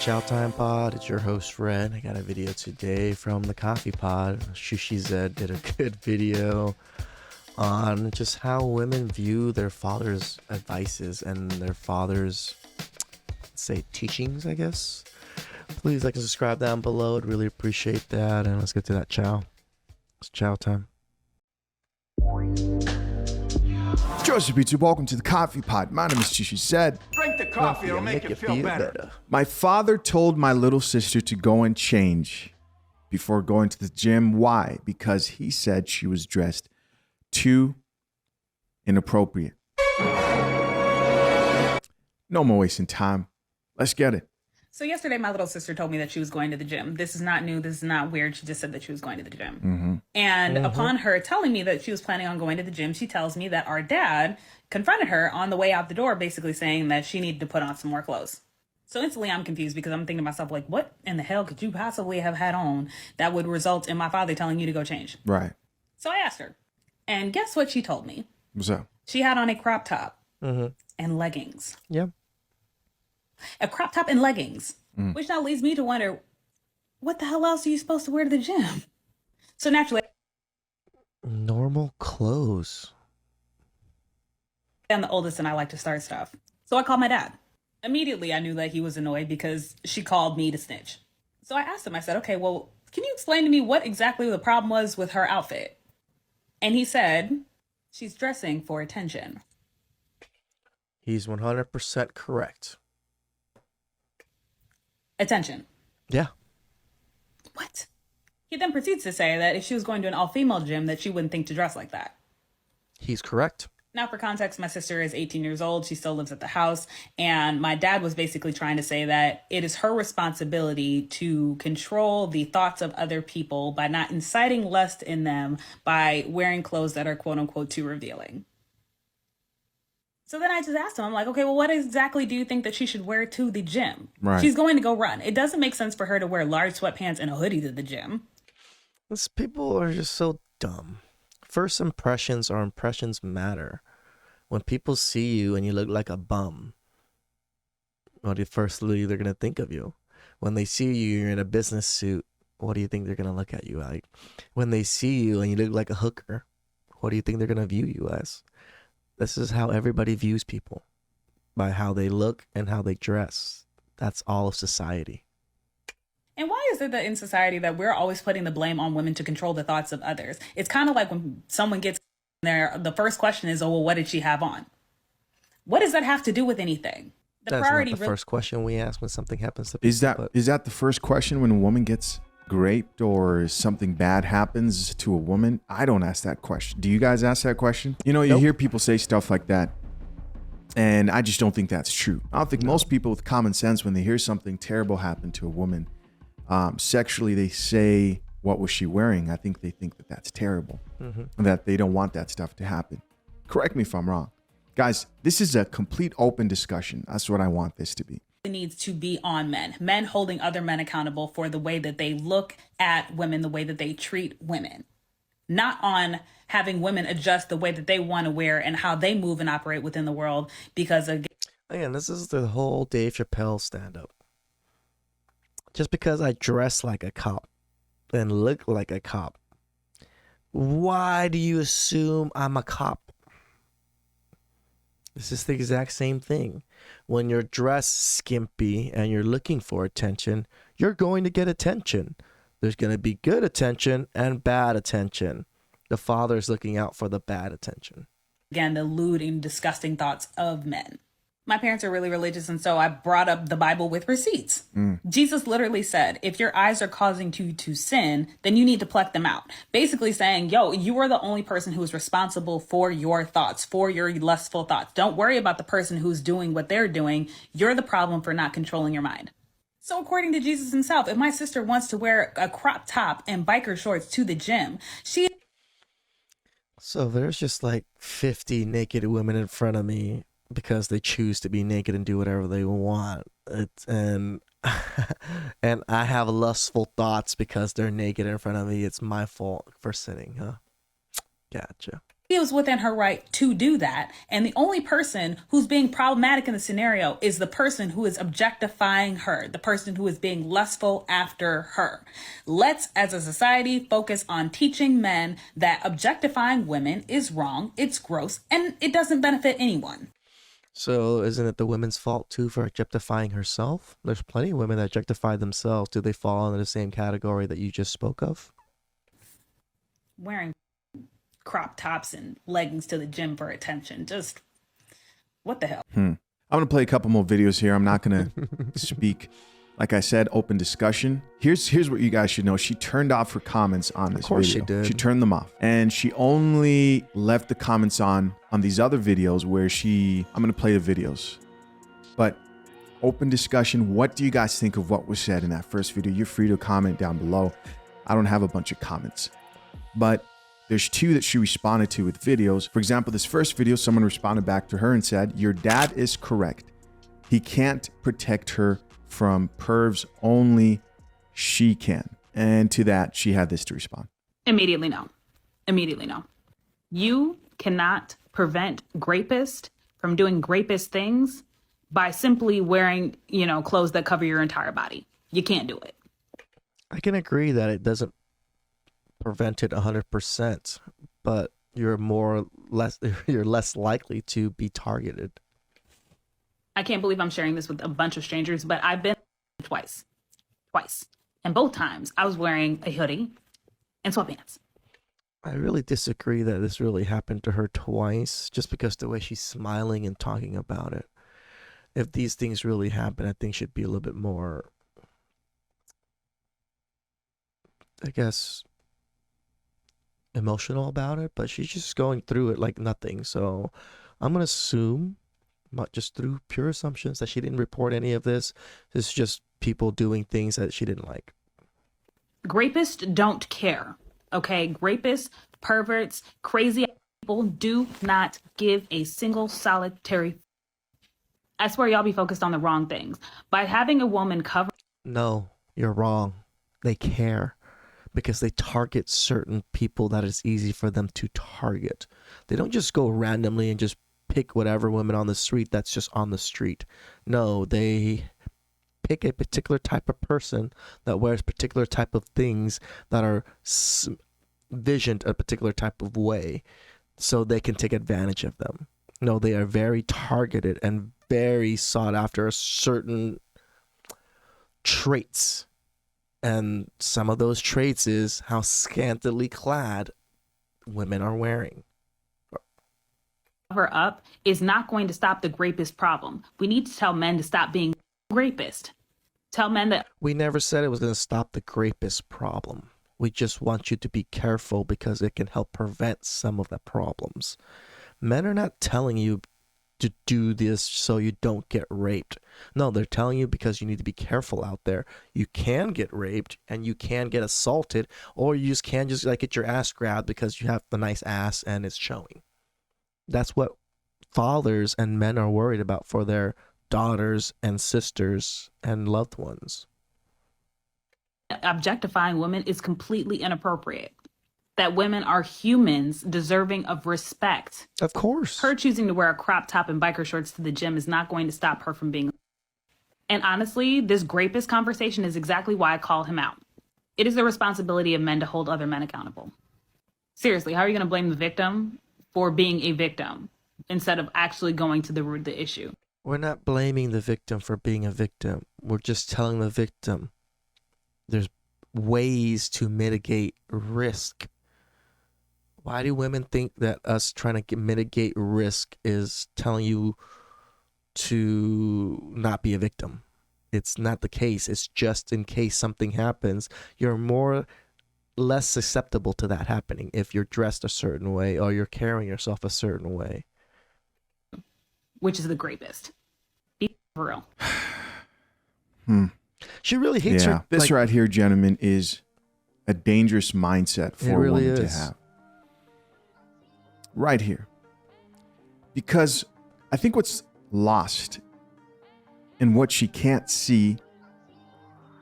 TheChowTimePod. It's your host, Red. I got a video today from the Coffee Pod. Shushi Zed did a good video on just how women view their father's advices and their father's, say, teachings, I guess. Please like and subscribe down below. I'd really appreciate that. And let's get to that chow. It's chow time. Joseph YouTube, welcome to the Coffee Pod. My name is Shushi Zed. Drink the coffee, it'll make you feel better. My father told my little sister to go and change before going to the gym. Why? Because he said she was dressed too inappropriate. No more wasting time. Let's get it. So yesterday, my little sister told me that she was going to the gym. This is not new. This is not weird. She just said that she was going to the gym. And upon her telling me that she was planning on going to the gym, she tells me that our dad confronted her on the way out the door, basically saying that she needed to put on some more clothes. So instantly I'm confused because I'm thinking to myself, like, what in the hell could you possibly have had on that would result in my father telling you to go change? Right. So I asked her, and guess what she told me? What's up? She had on a crop top and leggings. Yeah. A crop top and leggings, which now leads me to wonder, what the hell else are you supposed to wear to the gym? So naturally, Normal clothes. I'm the oldest and I like to start stuff. So I called my dad. Immediately, I knew that he was annoyed because she called me to snitch. So I asked him, I said, okay, well, can you explain to me what exactly the problem was with her outfit? And he said, she's dressing for attention. He's 100% correct. Attention. Yeah. What? He then proceeds to say that if she was going to an all-female gym, that she wouldn't think to dress like that. He's correct. Now, for context, my sister is 18 years old. She still lives at the house. And my dad was basically trying to say that it is her responsibility to control the thoughts of other people by not inciting lust in them by wearing clothes that are quote unquote too revealing. So then I just asked him, I'm like, okay, well, what exactly do you think that she should wear to the gym? Right. She's going to go run. It doesn't make sense for her to wear large sweatpants and a hoodie to the gym. These people are just so dumb. First impressions or impressions matter. When people see you and you look like a bum, what do you firstly they're gonna think of you? When they see you, you're in a business suit, what do you think they're gonna look at you like? When they see you and you look like a hooker, what do you think they're gonna view you as? This is how everybody views people, by how they look and how they dress. That's all of society. And why is it that in society that we're always putting the blame on women to control the thoughts of others? It's kind of like when someone gets there, the first question is, oh, well, what did she have on? What does that have to do with anything? That's not the first question we ask when something happens to people. Is that the first question when a woman gets raped or something bad happens to a woman? I don't ask that question. Do you guys ask that question? You know, you hear people say stuff like that, and I just don't think that's true. I don't think most people with common sense, when they hear something terrible happen to a woman, sexually, they say, what was she wearing? I think they think that that's terrible, and that they don't want that stuff to happen. Correct me if I'm wrong. Guys, this is a complete open discussion. That's what I want this to be. It needs to be on men holding other men accountable for the way that they look at women, the way that they treat women, not on having women adjust the way that they want to wear and how they move and operate within the world because of. Again, this is the whole Dave Chappelle stand-up. Just because I dress like a cop and look like a cop, why do you assume I'm a cop? This is the exact same thing. When you're dressed skimpy and you're looking for attention, you're going to get attention. There's going to be good attention and bad attention. The father's looking out for the bad attention. Again, the lewd and disgusting thoughts of men. My parents are really religious, and so I brought up the Bible with receipts. Jesus literally said, if your eyes are causing you to sin, then you need to pluck them out. Basically saying, yo, you are the only person who is responsible for your thoughts, for your lustful thoughts. Don't worry about the person who's doing what they're doing. You're the problem for not controlling your mind. So according to Jesus himself, if my sister wants to wear a crop top and biker shorts to the gym, So there's just like 50 naked women in front of me because they choose to be naked and do whatever they want. And I have lustful thoughts because they're naked in front of me. It's my fault for sinning, huh? Gotcha. feels within her right to do that. And the only person who's being problematic in the scenario is the person who is objectifying her, the person who is being lustful after her. Let's, as a society, focus on teaching men that objectifying women is wrong, it's gross, and it doesn't benefit anyone. So isn't it the women's fault too for objectifying herself? There's plenty of women that objectify themselves. Do they fall into the same category that you just spoke of? Wearing crop tops and leggings to the gym for attention. Just what the hell? I'm going to play a couple more videos here. I'm not going to speak. Like I said, open discussion. Here's what you guys should know. She turned off her comments on this video. Of course she did. She turned them off. And she only left the comments on these other videos where I'm going to play the videos. But open discussion. What do you guys think of what was said in that first video? You're free to comment down below. I don't have a bunch of comments. But there's two that she responded to with videos. For example, this first video, someone responded back to her and said, "Your dad is correct. He can't protect her from pervs, only she can." And to that, she had this to respond. Immediately no. Immediately no. You cannot prevent grapists from doing grapist things by simply wearing, clothes that cover your entire body. You can't do it. I can agree that it doesn't prevent it 100%, but you're less likely to be targeted. I can't believe I'm sharing this with a bunch of strangers, but I've been twice. And both times I was wearing a hoodie and sweatpants. I really disagree that this really happened to her twice, just because the way she's smiling and talking about it. If these things really happen, I think she'd be a little bit more, I guess, emotional about it, but she's just going through it like nothing. So I'm going to assume, not just through pure assumptions, that she didn't report any of this. It's just people doing things that she didn't like. Grapists don't care, okay? Grapists, perverts, crazy people do not give a single solitary. I swear y'all be focused on the wrong things. By having a woman cover... No, you're wrong. They care because they target certain people that it's easy for them to target. They don't just go randomly and just pick whatever woman on the street that's just on the street. No, they pick a particular type of person that wears particular type of things that are visioned a particular type of way so they can take advantage of them. No, they are very targeted and very sought after certain traits. And some of those traits is how scantily clad women are wearing. Cover up is not going to stop the grapist problem. We need to tell men to stop being rapist. Tell men that... We never said it was going to stop the grapist problem. We just want you to be careful because it can help prevent some of the problems. Men are not telling you to do this so you don't get raped. No, they're telling you because you need to be careful out there. You can get raped and you can get assaulted, or you just can just like get your ass grabbed because you have the nice ass and it's showing. That's what fathers and men are worried about for their daughters and sisters and loved ones. Objectifying women is completely inappropriate. That women are humans deserving of respect. Of course. Her choosing to wear a crop top and biker shorts to the gym is not going to stop her from being... And honestly, this grapist conversation is exactly why I call him out. It is the responsibility of men to hold other men accountable. Seriously, how are you going to blame the victim for being a victim instead of actually going to the root of the issue? We're not blaming the victim for being a victim. We're just telling the victim there's ways to mitigate risk. Why do women think that us trying to mitigate risk is telling you to not be a victim? It's not the case. It's just in case something happens, you're less susceptible to that happening if you're dressed a certain way or you're carrying yourself a certain way. Which is the grapist. Be for real. She really hates her. This right here, gentlemen, is a dangerous mindset for a woman to have. Right here. Because I think what's lost and what she can't see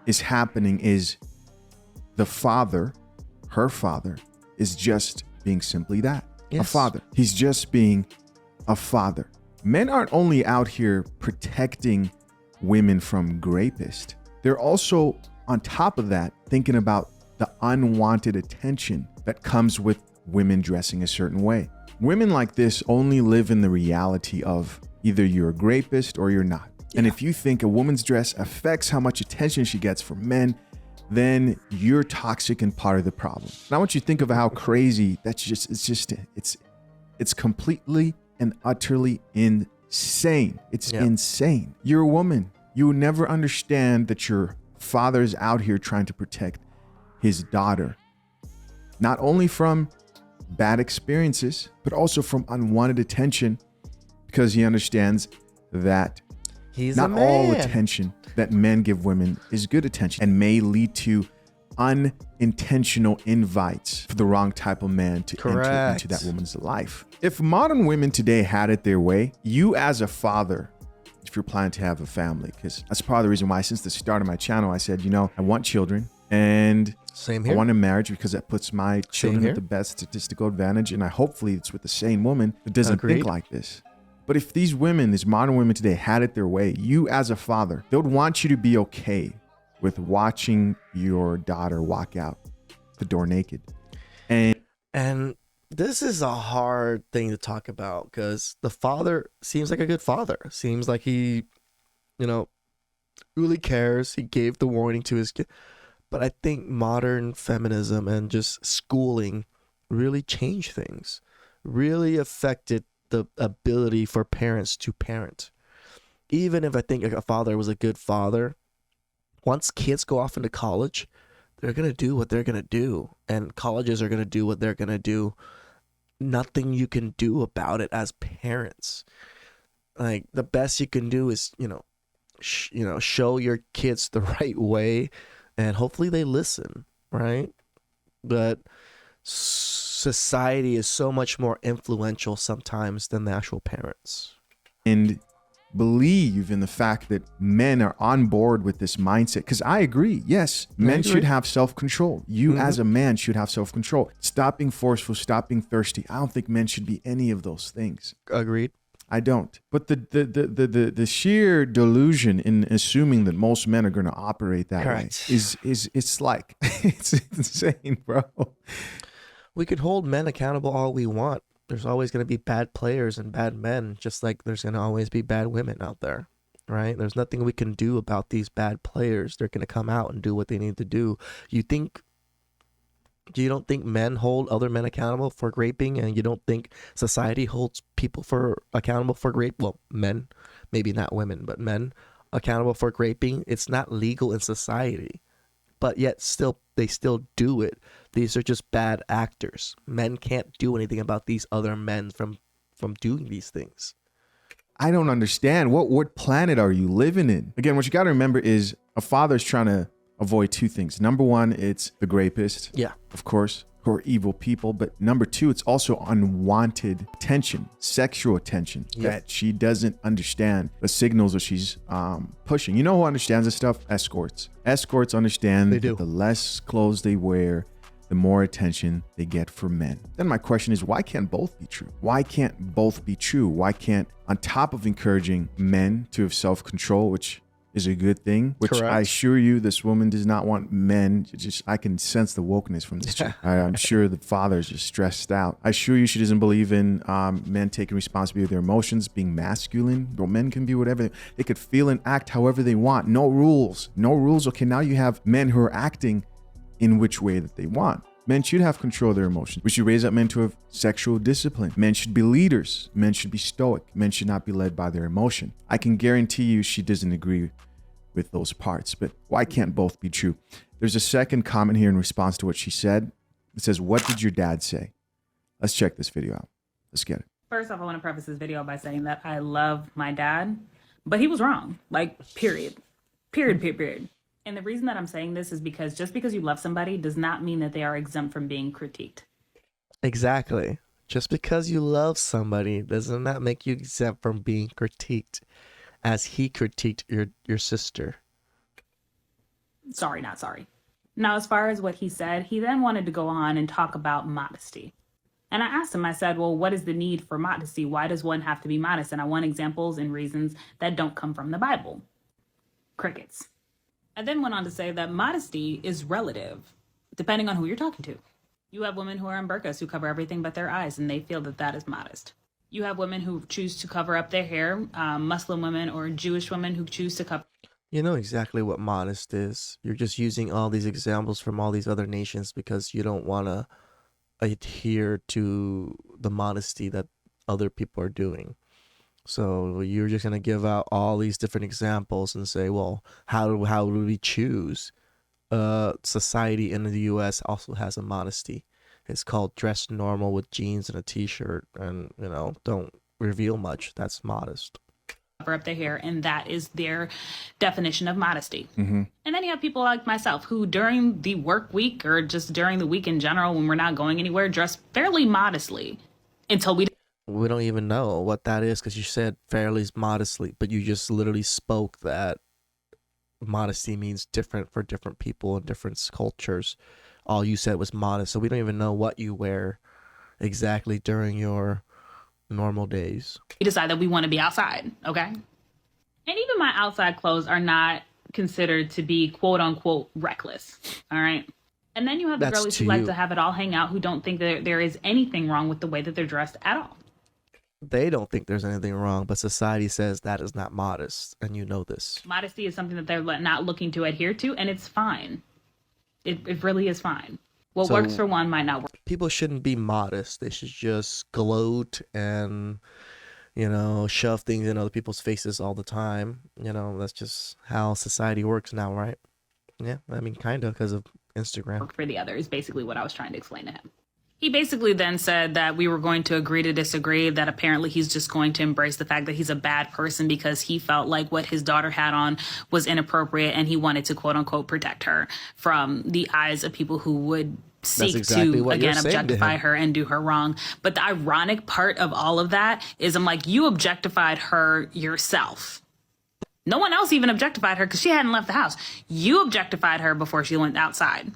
is happening is the father, her father, is just being simply that. A father. He's just being a father. Men aren't only out here protecting women from rapists. They're also, on top of that, thinking about the unwanted attention that comes with women dressing a certain way. Women like this only live in the reality of either you're a rapist or you're not. And if you think a woman's dress affects how much attention she gets from men, then you're toxic and part of the problem. And I want you to think of how crazy it's completely and utterly insane. It's insane. You're a woman. You will never understand that your father's out here trying to protect his daughter, not only from bad experiences, but also from unwanted attention, because he understands that not all attention that men give women is good attention and may lead to unintentional invites for the wrong type of man to enter into that woman's life. If modern women today had it their way, you as a father, if you're planning to have a family, because that's part of the reason why since the start of my channel, I said, I want children and same here. I want a marriage because that puts my children at the best statistical advantage. And hopefully it's with the same woman that doesn't think like this. But if these women, these modern women today had it their way, you as a father, they would want you to be okay with watching your daughter walk out the door naked. And this is a hard thing to talk about because the father seems like a good father. Seems like he, really cares. He gave the warning to his kid. But I think modern feminism and just schooling really changed things, really affected the ability for parents to parent. Even if I think a father was a good father, once kids go off into college, they're going to do what they're going to do. And colleges are going to do what they're going to do. Nothing you can do about it as parents. Like the best you can do is, show your kids the right way and hopefully they listen, right? But society is so much more influential sometimes than the actual parents. And believe in the fact that men are on board with this mindset. Because I agree. Yes, men should have self-control. You as a man should have self-control. Stop being forceful, stop being thirsty. I don't think men should be any of those things. Agreed. I don't. But the sheer delusion in assuming that most men are going to operate that way is it's insane, bro. We could hold men accountable all we want. There's always going to be bad players and bad men, just like there's going to always be bad women out there, right? There's nothing we can do about these bad players. They're going to come out and do what they need to do. You don't think men hold other men accountable for raping, and you don't think society holds people accountable for rape? Well, men, maybe not women, but men accountable for raping. It's not legal in society, but yet they still do it. These are just bad actors. Men can't do anything about these other men from doing these things. I don't understand. What planet are you living in? Again, what you got to remember is a father's trying to avoid two things. Number one, it's the rapist. Yeah. Of course, who are evil people. But number two, it's also unwanted attention, sexual attention that she doesn't understand the signals that she's pushing. You know who understands this stuff? Escorts. Escorts understand that the less clothes they wear, the more attention they get from men. Then my question is, why can't both be true? Why can't both be true? Why can't, on top of encouraging men to have self-control, which is a good thing, which I assure you this woman does not want men to just, I can sense the wokeness from this chick. I'm sure the father's just stressed out. I assure you she doesn't believe in men taking responsibility of their emotions, being masculine. Well, men can be whatever. They could feel and act however they want. No rules. No rules. Okay, now you have men who are acting in which way that they want. Men should have control of their emotions. We should raise up men to have sexual discipline. Men should be leaders. Men should be stoic. Men should not be led by their emotion. I can guarantee you she doesn't agree with those parts, but why can't both be true? There's a second comment here in response to what she said. It says, "What did your dad say?" Let's check this video out. Let's get it. First off, I want to preface this video by saying that I love my dad, but he was wrong. Period. And the reason that I'm saying this is because just because you love somebody does not mean that they are exempt from being critiqued. Exactly. Just because you love somebody does not make you exempt from being critiqued, as he critiqued your sister. Sorry. Now, as far as what he said, he then wanted to go on and talk about modesty. And I asked him, I said, well, what is the need for modesty? Why does one have to be modest? And I want examples and reasons that don't come from the Bible. Crickets. I then went on to say that modesty is relative, depending on who you're talking to. You have women who are in burqas who cover everything but their eyes, and they feel that that is modest. You have women who choose to cover up their hair, Muslim women or Jewish women who choose to cover. You know exactly what modest is. You're just using all these examples from all these other nations because you don't want to adhere to the modesty that other people are doing. So you're just going to give out all these different examples and say, well, how do we choose? Society in the US also has a modesty. It's called dress normal with jeans and a t-shirt and, don't reveal much. That's modest. Cover up their hair, and that is their definition of modesty. Mm-hmm. And then you have people like myself who during the work week or just during the week in general when we're not going anywhere dress fairly modestly until we don't even know what that is because you said fairly modestly, but you just literally spoke that modesty means different for different people in different cultures. All you said was modest, so we don't even know what you wear exactly during your normal days. We decide that we want to be outside, okay? And even my outside clothes are not considered to be quote unquote reckless, all right? And then you have the girlies who like to have it all hang out, who don't think that there is anything wrong with the way that they're dressed at all. They don't think there's anything wrong, but society says that is not modest, and you know this. Modesty is something that they're not looking to adhere to, and it's fine. It really is fine. What works for one might not work. People shouldn't be modest. They should just gloat and, shove things in other people's faces all the time. That's just how society works now, right? Yeah, I mean, kind of because of Instagram. Work for the other is basically what I was trying to explain to him. He basically then said that we were going to agree to disagree, that apparently he's just going to embrace the fact that he's a bad person because he felt like what his daughter had on was inappropriate and he wanted to, quote unquote, protect her from the eyes of people who would seek to, again, objectify her and do her wrong. But the ironic part of all of that is I'm like, you objectified her yourself. No one else even objectified her because she hadn't left the house. You objectified her before she went outside.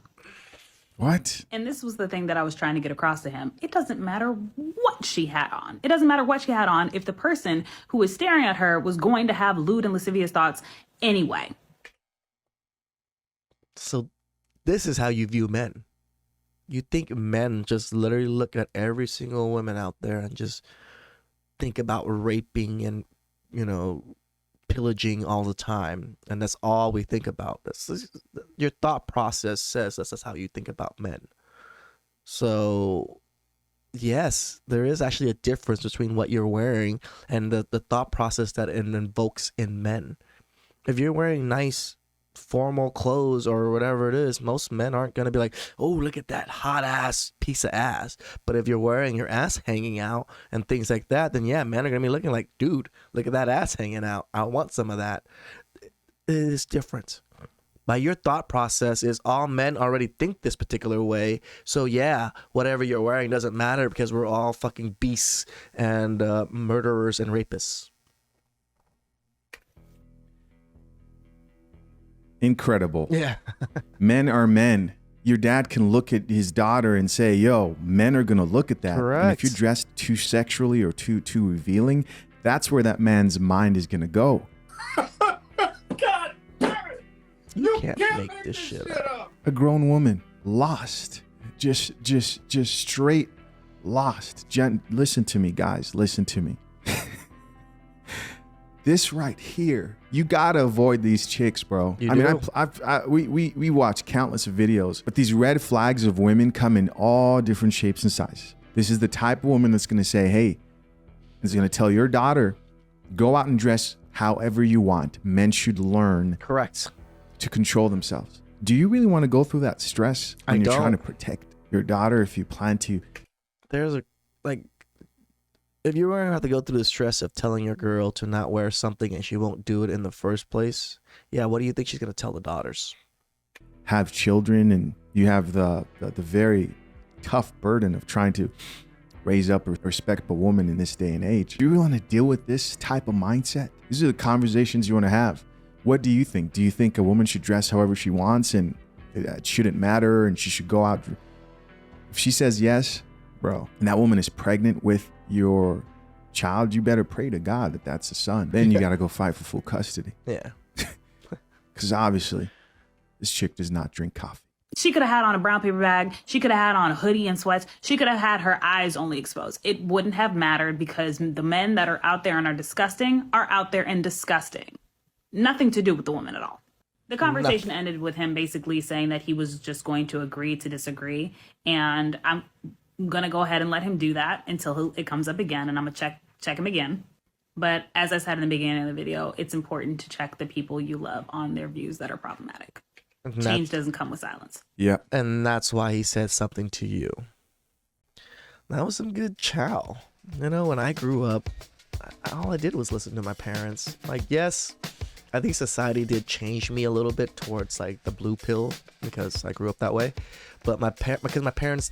What? And this was the thing that I was trying to get across to him. It doesn't matter what she had on. It doesn't matter what she had on if the person who was staring at her was going to have lewd and lascivious thoughts anyway. So this is how you view men. You think men just literally look at every single woman out there and just think about raping and, pillaging all the time, and that's all we think about. Your thought process says that's how you think about men. So yes, there is actually a difference between what you're wearing and the thought process that it invokes in men. If you're wearing nice formal clothes or whatever it is, most men aren't going to be like, oh, look at that hot ass piece of ass. But if you're wearing your ass hanging out and things like that, then yeah, men are going to be looking like, dude, look at that ass hanging out. I want some of that. It is different. But your thought process is all men already think this particular way. So yeah, whatever you're wearing doesn't matter because we're all fucking beasts and murderers and rapists. Incredible. Yeah. Men are men. Your dad can look at his daughter and say, yo, men are going to look at that. Correct. And if you're dressed too sexually or too revealing, that's where that man's mind is going to go. God damn it! You can't make this shit up. A grown woman, lost. Just straight lost. Listen to me, guys. Listen to me. This right here, you gotta avoid these chicks, bro. You do? We watch countless videos, but these red flags of women come in all different shapes and sizes. This is the type of woman that's gonna say, hey, is gonna tell your daughter, go out and dress however you want. Men should learn Correct. to control themselves. Do you really want to go through that stress when you're trying to protect your daughter if you plan to? There's if you're going to have to go through the stress of telling your girl to not wear something and she won't do it in the first place, yeah, what do you think she's going to tell the daughters? Have children, and you have the very tough burden of trying to raise up a respectable woman in this day and age. Do you really want to deal with this type of mindset? These are the conversations you want to have. What do you think? Do you think a woman should dress however she wants and it shouldn't matter and she should go out? If she says yes, bro, and that woman is pregnant with your child, you better pray to God that that's a son. Then you got to go fight for full custody. Yeah. Because obviously, this chick does not drink coffee. She could have had on a brown paper bag. She could have had on a hoodie and sweats. She could have had her eyes only exposed. It wouldn't have mattered because the men that are out there and are disgusting are out there and disgusting. Nothing to do with the woman at all. The conversation ended with him basically saying that he was just going to agree to disagree. And I'm going to go ahead and let him do that until it comes up again. And I'm going to check him again. But as I said in the beginning of the video, it's important to check the people you love on their views that are problematic. Change doesn't come with silence. Yeah. And that's why he said something to you. That was some good chow. You know, when I grew up, all I did was listen to my parents. Like, yes, I think society did change me a little bit towards like the blue pill because I grew up that way. But because my parents,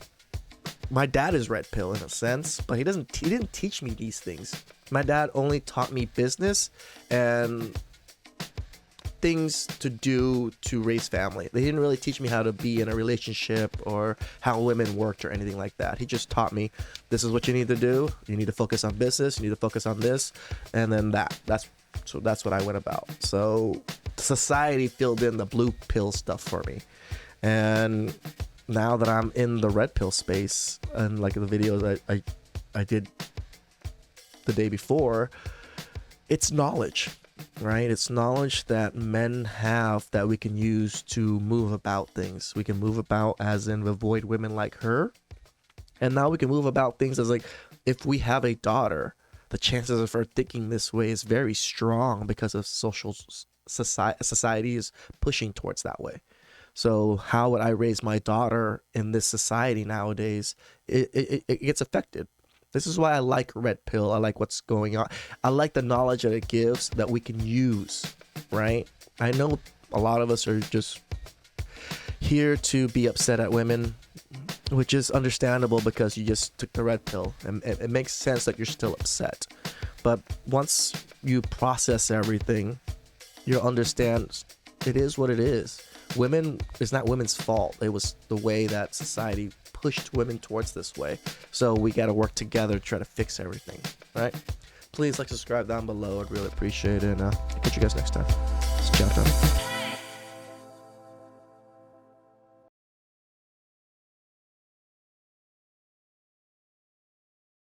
my dad is red pill in a sense, but he didn't teach me these things. My dad only taught me business and things to do to raise family. They didn't really teach me how to be in a relationship or how women worked or anything like that. He just taught me, this is what you need to do. You need to focus on business. You need to focus on this. And then that's what I went about. So society filled in the blue pill stuff for me. And now that I'm in the red pill space and like the videos I did the day before, it's knowledge. Right? It's knowledge that men have that we can use to move about things. We can move about as in avoid women like her. And now we can move about things as like, if we have a daughter, the chances of her thinking this way is very strong because of society is pushing towards that way. So how would I raise my daughter in this society nowadays? It gets affected. This is why I like red pill. I like what's going on. I like the knowledge that it gives that we can use, right? I know a lot of us are just here to be upset at women, which is understandable because you just took the red pill. And it makes sense that you're still upset. But once you process everything, you'll understand it is what it is. Women, it's not women's fault. It was the way that society pushed women towards this way. So we got to work together to try to fix everything, right? Please like, subscribe down below. I'd really appreciate it. And catch you guys next time. It's Chow Time.